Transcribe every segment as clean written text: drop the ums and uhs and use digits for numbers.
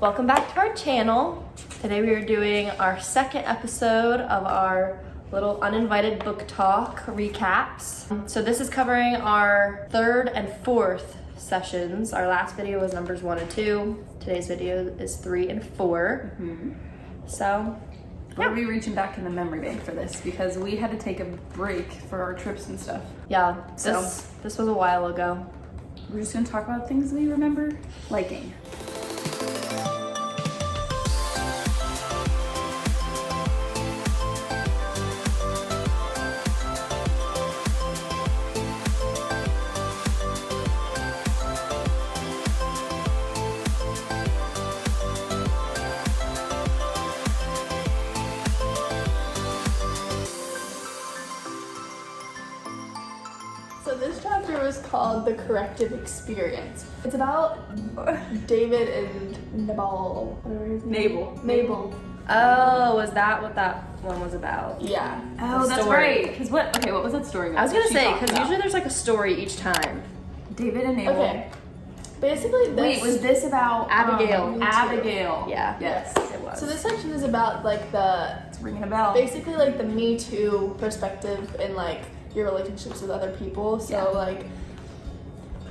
Welcome back to our channel. Today we are doing our second episode of our little uninvited book talk recaps. So this is covering our third and fourth sessions. Our last video was numbers 1 and 2. Today's video is 3 and 4. So we'll be reaching back in the memory bank for this because we had to take a break for our trips and stuff. yeah, this was a while ago. We're just gonna talk about things we remember liking. So this chapter was called The Corrective Experience. It's about David and Nabal, whatever his name is. Nabal. Oh, was that what that one was about? Yeah. Oh, that's story. right. Because what was that story about? I was gonna What she say, talked because about? usually there's like a story each time. David and Abel. Okay. Basically, this. Wait, was this about Abigail. Me Too. Abigail. Yeah. Yes. It was. So this section is about like It's ringing a bell. basically like the Me Too perspective in like your relationships with other people. So like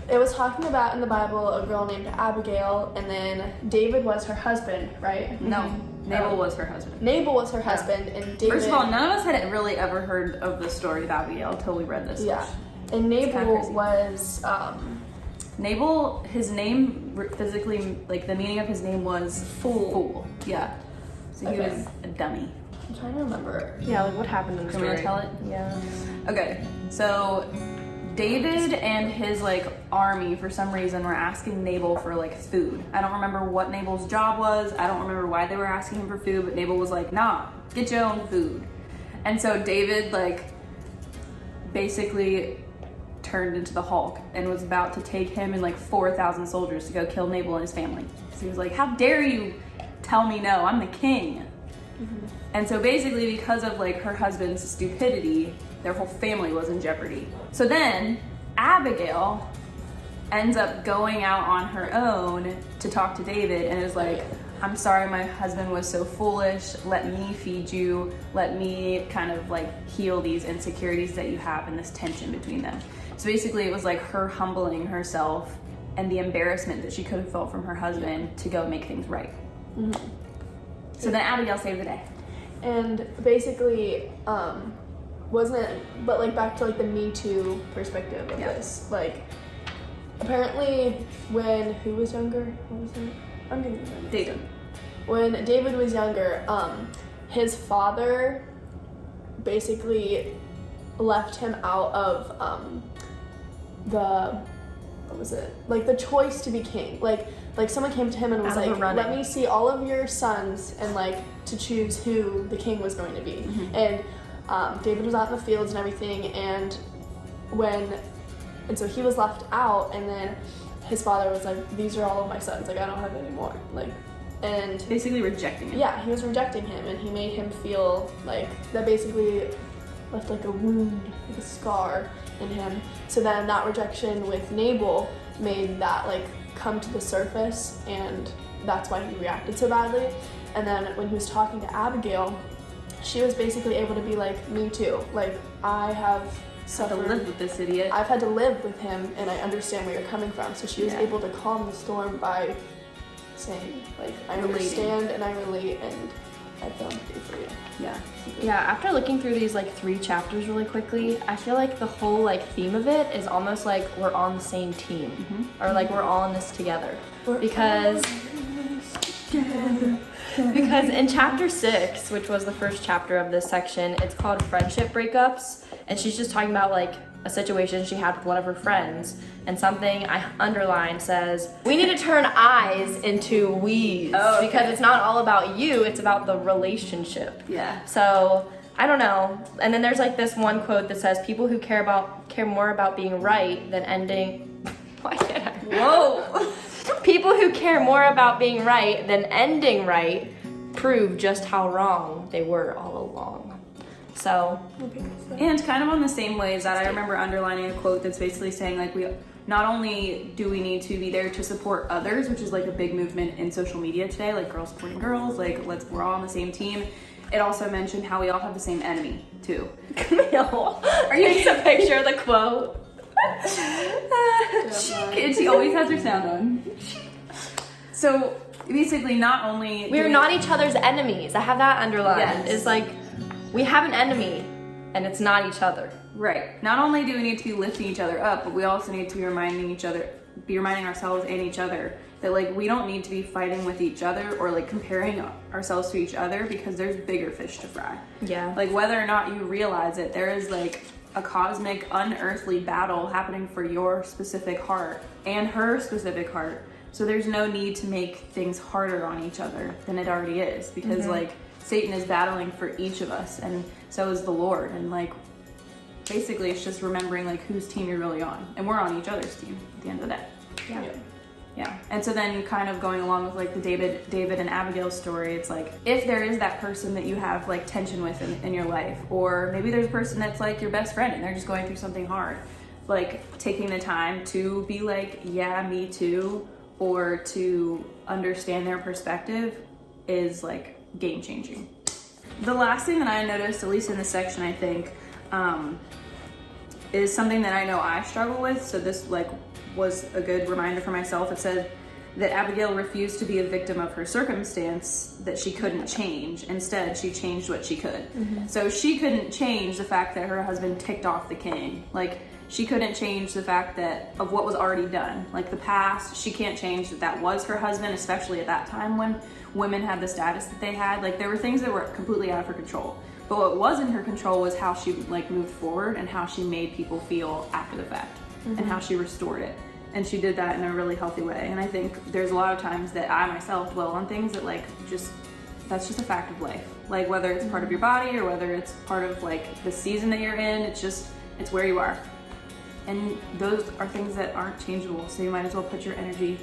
it was talking about in the Bible a girl named Abigail, and then David was her husband, right? No, Nabal was her husband. Nabal was her husband, and David. First of all, none of us had really ever heard of the story of Abigail until we read this. Yeah, and kinda Nabal crazy. was Nabal, his name physically, like the meaning of his name was fool. Yeah. So he Okay. was a dummy. I'm trying to remember. Yeah, like what happened in the Can story? we tell it? Yeah. Okay, so David and his like army for some reason were asking Nabal for like food. I don't remember what Nabal's job was. I don't remember why they were asking him for food, but Nabal was like, nah, get your own food. And so David like basically turned into the Hulk and was about to take him and like 4,000 soldiers to go kill Nabal and his family. So he was like, how dare you tell me no, I'm the king. And so basically because of like her husband's stupidity, their whole family was in jeopardy. So then Abigail ends up going out on her own to talk to David and is like, I'm sorry my husband was so foolish, let me feed you, let me kind of like heal these insecurities that you have and this tension between them. So basically it was like her humbling herself and the embarrassment that she could have felt from her husband to go make things right. So then Abigail saved the day. And basically, wasn't it, but like back to like the Me Too perspective of this, like apparently when, who was younger? What was it? I'm getting it. David. When David was younger, his father basically left him out of what was it? Like the choice to be king. Like someone came to him and was Out of like, the running. let me see all of your sons and like to choose who the king was going to be. And David was out in the fields and everything, and so he was left out, and then his father was like, these are all of my sons, like I don't have any more. Like, and Basically rejecting him. yeah, he was rejecting him, and he made him feel like that basically left like a wound, like a scar in him. So then that rejection with Nabal made that like come to the surface, and that's why he reacted so badly. And then when he was talking to Abigail, she was basically able to be like, me too. Like, I have To suffered. live with this idiot. I've had to live with him, and I understand where you're coming from. So she was able to calm the storm by saying, like, I understand and I relate, and I feel empathy for you. Yeah. Yeah, after looking through these like 3 chapters really quickly, I feel like the whole like theme of it is almost like we're on the same team, or like we're all in this together. Because in chapter 6, which was the first chapter of this section, it's called Friendship Breakups, and she's just talking about like a situation she had with one of her friends, and something I underlined says, we need to turn I's into we's, because it's not all about you, it's about the relationship. Yeah. So, I don't know. And then there's like this one quote that says, people who care more about being right than ending why did I? Whoa. People who care more about being right than ending right prove just how wrong they were all along. So, And kind of on the same ways that I remember underlining a quote that's basically saying like not only do we need to be there to support others, which is like a big movement in social media today, like girls supporting girls, like we're all on the same team. It also mentioned how we all have the same enemy too. Camille, are you taking a picture of the quote? She always has her sound on. So basically, not only we're not each other's enemies. I have that underlined. Yes. It's like we have an enemy, and it's not each other. Right. Not only do we need to be lifting each other up, but we also need to be reminding ourselves and each other that like we don't need to be fighting with each other or like comparing ourselves to each other, because there's bigger fish to fry. Yeah. Like whether or not you realize it, there is like a cosmic, unearthly battle happening for your specific heart and her specific heart. So there's no need to make things harder on each other than it already is, because like Satan is battling for each of us, and so is the Lord. And like basically it's just remembering like whose team you're really on, and we're on each other's team at the end of the day. Yeah. And so then kind of going along with like the David and Abigail story, it's like if there is that person that you have like tension with in your life, or maybe there's a person that's like your best friend and they're just going through something hard, like taking the time to be like, yeah, me too, or to understand their perspective is like game changing. The last thing that I noticed, at least in this section, I think, is something that I know I struggle with. So this like was a good reminder for myself. It said that Abigail refused to be a victim of her circumstance that she couldn't change. Instead, she changed what she could. So she couldn't change the fact that her husband ticked off the king. Like she couldn't change the fact that of what was already done. Like the past, she can't change that was her husband, especially at that time when women had the status that they had. Like there were things that were completely out of her control. But what was in her control was how she like moved forward and how she made people feel after the fact. And how she restored it. And she did that in a really healthy way. And I think there's a lot of times that I myself dwell on things that like that's just a fact of life. Like whether it's part of your body or whether it's part of like the season that you're in, it's where you are. And those are things that aren't changeable. So you might as well put your energy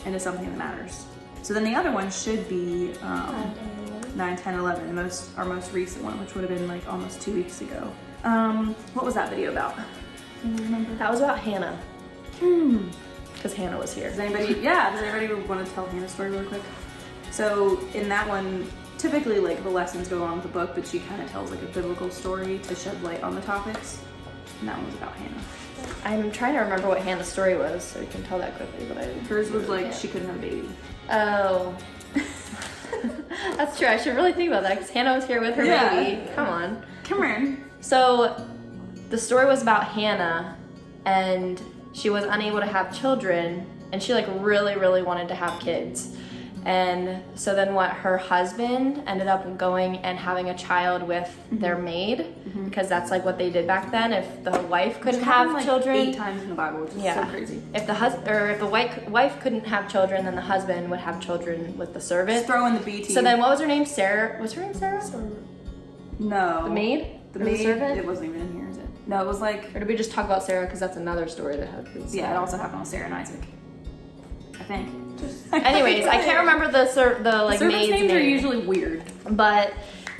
into something that matters. So then the other one should be 9, 10, 11, our most recent one, which would have been like almost 2 weeks ago. What was that video about? That was about Hannah. Because Hannah was here. Does anybody want to tell Hannah's story real quick? So in that one, typically like the lessons go along with the book, but she kind of tells like a biblical story to shed light on the topics. And that one was about Hannah. I'm trying to remember what Hannah's story was, so we can tell that quickly. But hers was like she couldn't have a baby. Oh. That's true. I should really think about that, because Hannah was here with her baby. Come on. So the story was about Hannah, and she was unable to have children, and she like really, really wanted to have kids. And so then her husband ended up going and having a child with their maid, because that's like what they did back then. If the wife couldn't have like children, 8 times in the Bible, which is so crazy. If the wife couldn't have children, then the husband would have children with the servant. Just throw in the B team. So then what was her name? Sarah? Was her name Sarah? No. The maid? The Or maid, the servant? it wasn't even in here, is it? No, it was like... Or did we just talk about Sarah, because that's another story that happened? Yeah, it also happened with Sarah and Isaac, I think. Anyways, I can't remember the like Servants' maid's names are name. usually weird. But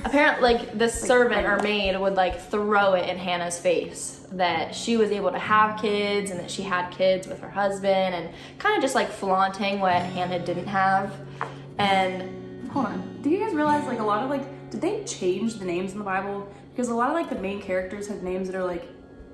apparently, like, the servant or maid would like throw it in Hannah's face that she was able to have kids and that she had kids with her husband, and kind of just like flaunting what Hannah didn't have. And hold on, do you guys realize like a lot of like, did they change the names in the Bible? Because a lot of like the main characters have names that are like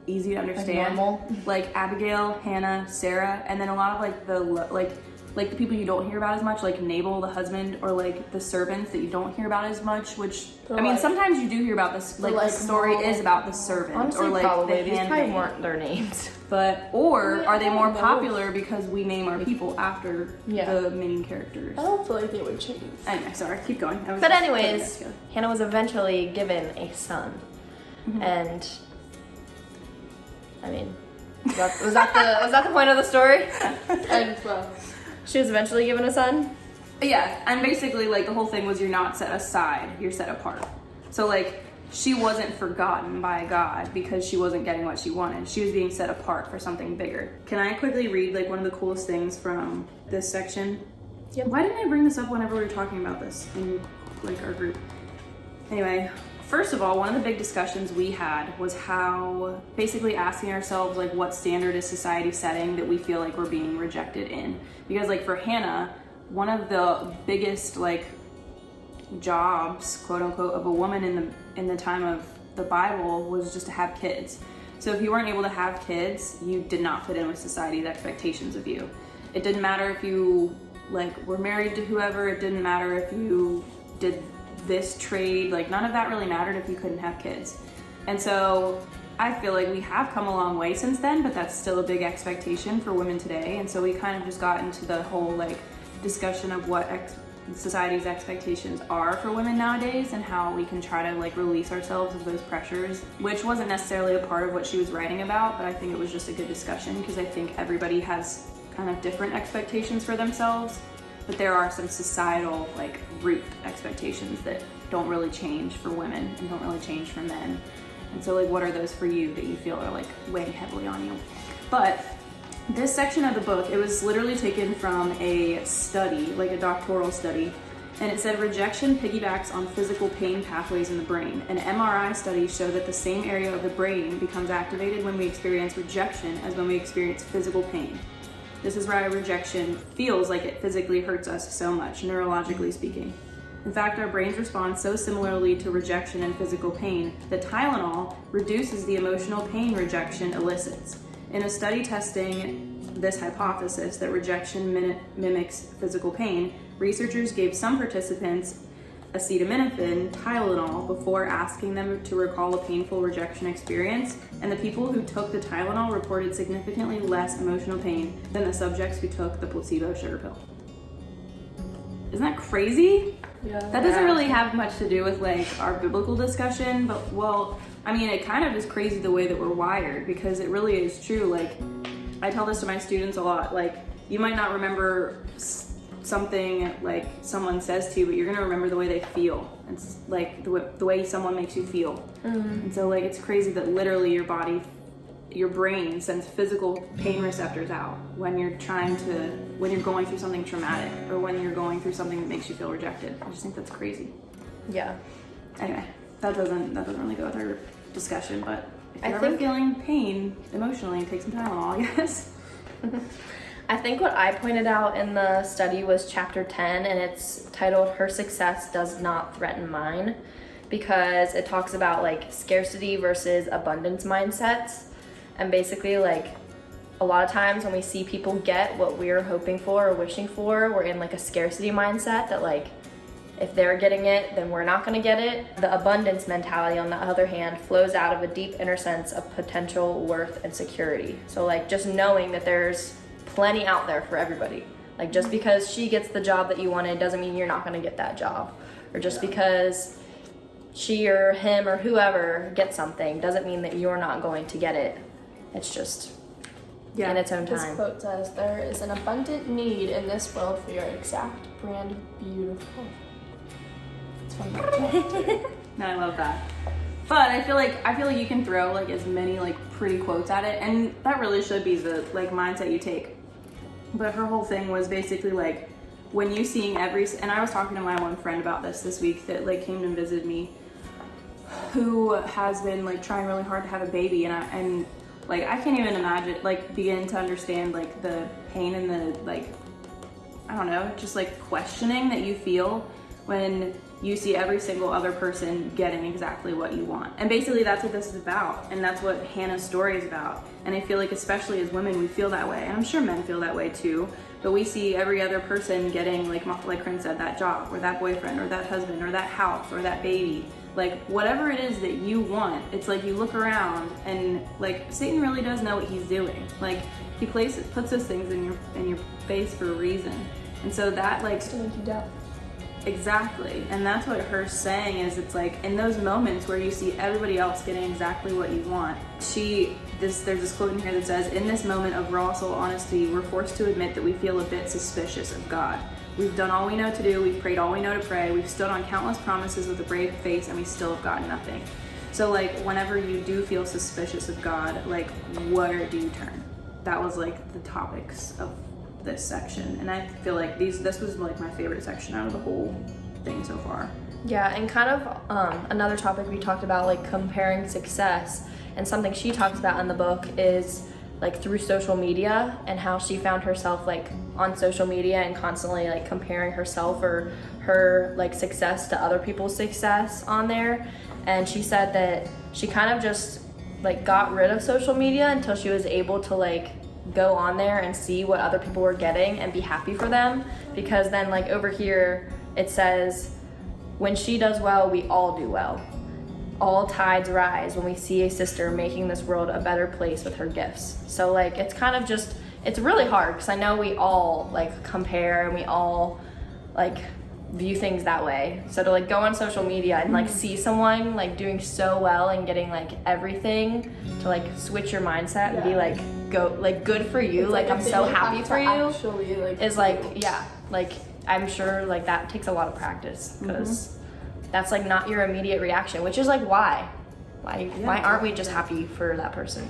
easy to understand, like Abigail, Hannah, Sarah, and then a lot of like the people you don't hear about as much, like Nabal, the husband, or like the servants that you don't hear about as much, which I mean sometimes you do hear about this, like the story is about the servant. Honestly, or like probably the these probably handmaid. weren't their names. But or are they more popular because we name our people after the main characters? I don't feel like they would change. Anyway, sorry, keep going. But anyways, Hannah was eventually given a son, and I mean, was that the point of the story? And well, She was eventually given a son? Yeah, and basically like the whole thing was you're not set aside, you're set apart. So like she wasn't forgotten by God because she wasn't getting what she wanted. She was being set apart for something bigger. Can I quickly read like one of the coolest things from this section? Yep. Why didn't I bring this up whenever we were talking about this in like our group? Anyway, first of all, one of the big discussions we had was how basically asking ourselves like what standard is society setting that we feel like we're being rejected in. Because like for Hannah, one of the biggest like jobs, quote unquote, of a woman in the time of the Bible was just to have kids. So if you weren't able to have kids, you did not fit in with society's expectations of you. It didn't matter if you like were married to whoever, it didn't matter if you did this trade, like none of that really mattered if you couldn't have kids. And so I feel like we have come a long way since then, but that's still a big expectation for women today. And so we kind of just got into the whole like discussion of what society's expectations are for women nowadays and how we can try to like release ourselves of those pressures, which wasn't necessarily a part of what she was writing about, but I think it was just a good discussion because I think everybody has kind of different expectations for themselves, but there are some societal like root expectations that don't really change for women and don't really change for men. And so like what are those for you that you feel are like weighing heavily on you? But this section of the book, it was literally taken from a study, like a doctoral study, and it said rejection piggybacks on physical pain pathways in the brain. An MRI study showed that the same area of the brain becomes activated when we experience rejection as when we experience physical pain. This is why rejection feels like it physically hurts us so much, neurologically speaking. In fact, our brains respond so similarly to rejection and physical pain that Tylenol reduces the emotional pain rejection elicits. In a study testing this hypothesis that rejection mimics physical pain, researchers gave some participants acetaminophen, Tylenol, before asking them to recall a painful rejection experience, and the people who took the Tylenol reported significantly less emotional pain than the subjects who took the placebo sugar pill. Isn't that crazy? Yeah. That doesn't really have much to do with like our biblical discussion, but well, I mean, it kind of is crazy the way that we're wired, because it really is true. Like, I tell this to my students a lot, like, you might not remember something like someone says to you, but you're gonna remember the way they feel. It's like the way someone makes you feel. Mm-hmm. And so like, it's crazy that literally your brain sends physical pain receptors out when you're going through something traumatic or when you're going through something that makes you feel rejected. I just think that's crazy. Yeah. Anyway, that doesn't really go with our discussion, but if you're ever feeling pain emotionally, take some Tylenol, I guess. I think what I pointed out in the study was chapter 10, and it's titled Her Success Does Not Threaten Mine, because it talks about like scarcity versus abundance mindsets. And basically like a lot of times when we see people get what we're hoping for or wishing for, we're in like a scarcity mindset that like if they're getting it, then we're not going to get it. The abundance mentality, on the other hand, flows out of a deep inner sense of potential worth and security. So like just knowing that there's plenty out there for everybody. Like just because she gets the job that you wanted doesn't mean you're not going to get that job. Or just because she or him or whoever gets something doesn't mean that you're not going to get it. It's just in its own time. This quote says, "There is an abundant need in this world for your exact brand of beautiful." It's from that. No, I love that. But I feel like you can throw like as many like pretty quotes at it, and that really should be the like mindset you take. But her whole thing was basically like when you seeing and I was talking to my one friend about this week that like came and visited me, who has been like trying really hard to have a baby, and like I can't even imagine begin to understand like the pain and the like, I don't know, just like questioning that you feel when you see every single other person getting exactly what you want. And basically that's what this is about, and that's what Hannah's story is about. And I feel like especially as women we feel that way, and I'm sure men feel that way too, but we see every other person getting like Corinne said, that job or that boyfriend or that husband or that house or that baby. Like whatever it is that you want, it's like you look around and like Satan really does know what he's doing. Like he puts those things in your face for a reason. And so that like to make you doubt. Exactly. And that's what her saying is, it's like in those moments where you see everybody else getting exactly what you want. There's this quote in here that says, "In this moment of raw soul honesty, we're forced to admit that we feel a bit suspicious of God. We've done all we know to do, we've prayed all we know to pray, we've stood on countless promises with a brave face, and we still have gotten nothing." So like whenever you do feel suspicious of God, like where do you turn? That was like the topics of this section, and I feel like this was like my favorite section out of the whole thing so far. Yeah, and kind of another topic we talked about, like comparing success, and something she talks about in the book is like through social media, and how she found herself like on social media and constantly like comparing herself or her like success to other people's success on there. And she said that she kind of just like got rid of social media until she was able to like go on there and see what other people were getting and be happy for them, because then like over here it says, when she does well, we all do well. All tides rise when we see a sister making this world a better place with her gifts. So like it's kind of just, it's really hard because I know we all like compare and we all like view things that way. So to like go on social media and like see someone like doing so well and getting like everything, to like switch your mindset and be like, go like, good for you, like I'm so happy for you, actually, like, is like, yeah, like I'm sure like that takes a lot of practice, because that's like not your immediate reaction, which is like why aren't we just happy for that person?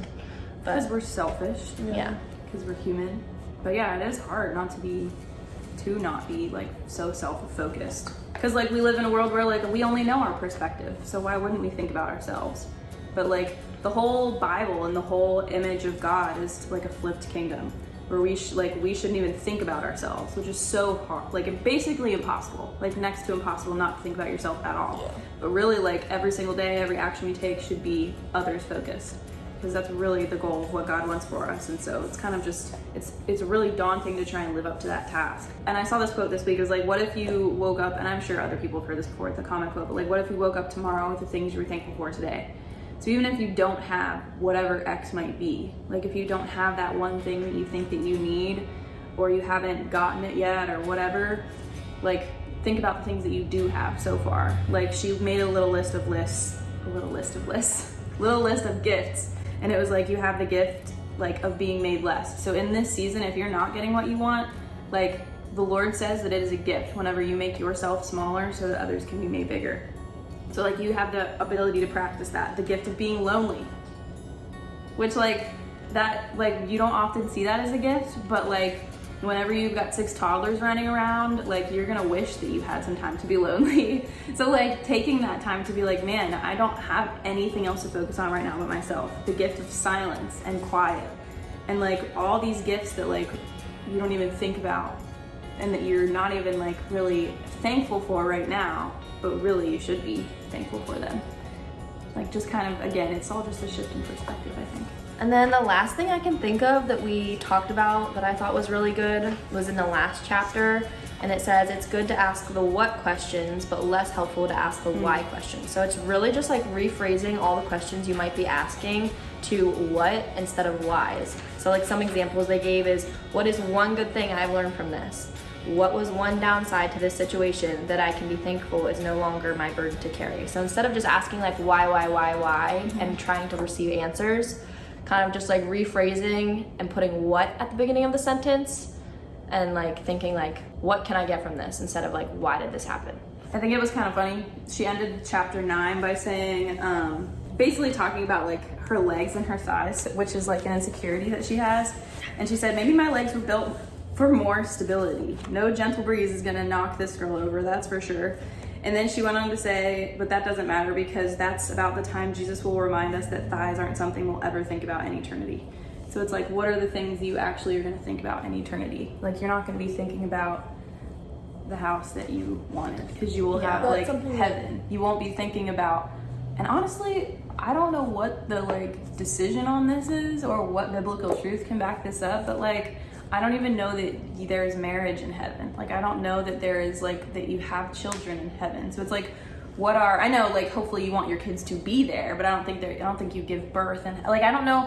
Because we're selfish. Yeah. Because we're human. But yeah, it is hard not to be like so self-focused. Because like we live in a world where like we only know our perspective, so why wouldn't we think about ourselves? But like the whole Bible and the whole image of God is like a flipped kingdom, where we shouldn't even think about ourselves, which is so hard, like basically impossible, like next to impossible not to think about yourself at all. But really like every single day, every action we take should be others focused, because that's really the goal of what God wants for us. And so it's kind of just, it's really daunting to try and live up to that task. And I saw this quote this week. It was like, what if you woke up, and I'm sure other people have heard this before, it's a common quote, but like, what if you woke up tomorrow with the things you were thankful for today? So even if you don't have whatever X might be, like if you don't have that one thing that you think that you need, or you haven't gotten it yet or whatever, like think about the things that you do have so far. Like she made a little list of gifts. And it was like, you have the gift like of being made less. So in this season, if you're not getting what you want, like the Lord says that it is a gift whenever you make yourself smaller so that others can be made bigger. So like you have the ability to practice that, the gift of being lonely, which like that, like you don't often see that as a gift, but like whenever you've got 6 toddlers running around, like you're gonna wish that you had some time to be lonely. So like taking that time to be like, man, I don't have anything else to focus on right now but myself. The gift of silence and quiet, and like all these gifts that like you don't even think about and that you're not even like really thankful for right now, but really you should be thankful for them. Like just kind of, again, it's all just a shift in perspective, I think. And then the last thing I can think of that we talked about that I thought was really good was in the last chapter, and it says it's good to ask the what questions, but less helpful to ask the why questions. So it's really just like rephrasing all the questions you might be asking to what instead of whys. So like some examples they gave is, what is one good thing I've learned from this? What was one downside to this situation that I can be thankful is no longer my burden to carry? So instead of just asking like why, and trying to receive answers, kind of just like rephrasing and putting what at the beginning of the sentence, and like thinking like, what can I get from this, instead of like, why did this happen? I think it was kind of funny. She ended chapter 9 by saying, basically talking about like her legs and her thighs, which is like an insecurity that she has. And she said, maybe my legs were built for more stability. No gentle breeze is gonna knock this girl over, that's for sure. And then she went on to say, but that doesn't matter, because that's about the time Jesus will remind us that thighs aren't something we'll ever think about in eternity. So it's like, what are the things you actually are gonna think about in eternity? Like you're not gonna be thinking about the house that you wanted, because you will have like heaven. You won't be thinking about, and honestly, I don't know what the like decision on this is or what biblical truth can back this up, but like, I don't even know that there's marriage in heaven. Like I don't know that there is like, that you have children in heaven. So it's like, I know like hopefully you want your kids to be there, but I don't think you give birth, and like I don't know.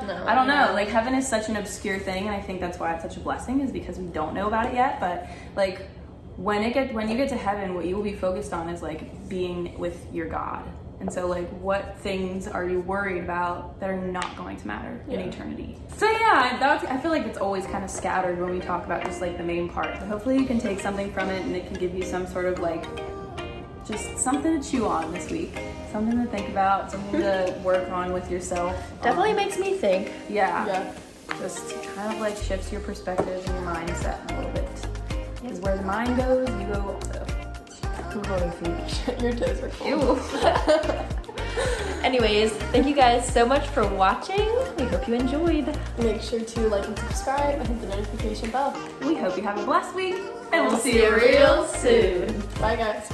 Like heaven is such an obscure thing, and I think that's why it's such a blessing, is because we don't know about it yet. But like when you get to heaven, what you will be focused on is like being with your God. And so like, what things are you worried about that are not going to matter in eternity? So yeah, I feel like it's always kind of scattered when we talk about just like the main part. But hopefully you can take something from it, and it can give you some sort of like, just something to chew on this week. Something to think about, something to work on with yourself. Definitely makes me think. Yeah. Just kind of like shifts your perspective and your mindset a little bit. Because where the mind goes, you go also. I'm holding feet. Your toes are cold. Ew. Anyways, thank you guys so much for watching. We hope you enjoyed. Make sure to like and subscribe and hit the notification bell. We hope you have a blessed week, and we'll See you real soon. Bye, guys.